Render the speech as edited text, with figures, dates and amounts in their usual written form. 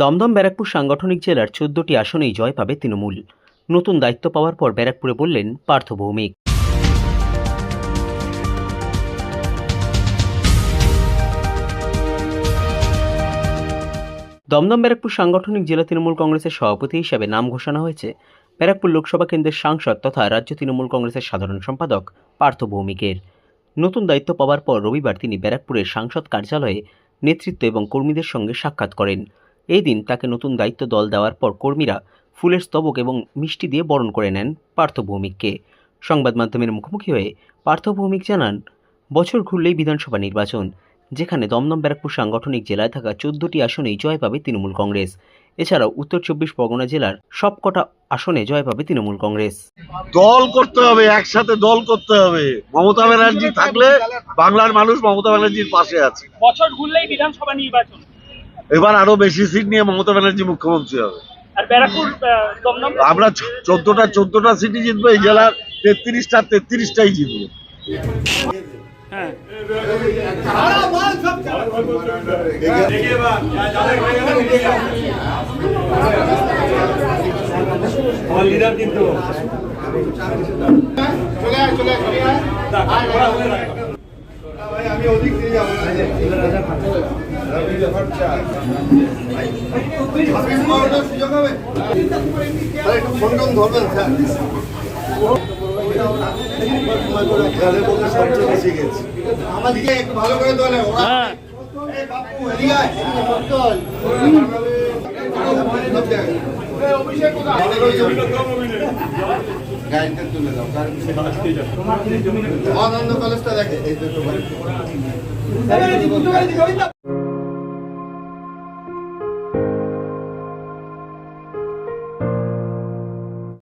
দমদম ব্যারাকপুর সাংগঠনিক জেলার ১৪টি আসনেই জয় পাবে তৃণমূল। নতুন দায়িত্ব পাওয়ার পর ব্যারাকপুরে বললেন পার্থ ভৌমিক। দমদম ব্যারাকপুর সাংগঠনিক জেলা তৃণমূল কংগ্রেসের সভাপতি হিসাবে নাম ঘোষণা হয়েছে ব্যারাকপুর লোকসভা কেন্দ্রের সাংসদ তথা রাজ্য তৃণমূল কংগ্রেসের সাধারণ সম্পাদক পার্থ ভৌমিকের। নতুন দায়িত্ব পাওয়ার পর রবিবার তিনি ব্যারাকপুরের সাংসদ কার্যালয়ে নেতৃত্ব এবং কর্মীদের সঙ্গে সাক্ষাৎ করেন। এই দিন তাকে নতুন দায়িত্ব দল দেওয়ার পর কর্মীরা ফুলের স্তবক এবং মিষ্টি দিয়ে বরণ করে নেন পার্থ ভৌমিককে। সংবাদ মাধ্যমের মুখোমুখি হয়ে পার্থ ভৌমিক জানান, বছর ঘুরলেই বিধানসভা নির্বাচন, যেখানে দমদম ব্যারাকপুর সাংগঠনিক জেলায় থাকা ১৪টি আসনেই জয় পাবে তৃণমূল কংগ্রেস। এছাড়াও উত্তর ২৪ পরগনা জেলার সবকটা আসনে জয় পাবে তৃণমূল কংগ্রেস। দল করতে হবে, একসাথে দল করতে হবে। মমতা ব্যানার্জি থাকলে বাংলার মানুষ মমতা ব্যানার্জির পাশে আছে। বছর ঘুরলেই বিধানসভা নির্বাচন, এবার আরো বেশি সিট নিয়ে মমতা ব্যানার্জি মুখ্যমন্ত্রী হবে। আর ব্যারাকপুর দমদম আমরা ১৪টা সিটি জিতবো, এই জেলার ৩৩টাই জিতবো। হ্যাঁ আমি ওদিক দিয়ে যাবো সুযোগ হবে, একটু ফোন টোন ধরবেন স্যার। সবচেয়ে বেশি গেছি আমাদেরকে একটু ভালো করে তোলে ওরা। তুলে দাও আনন্দ কলেজটা দেখে এই তো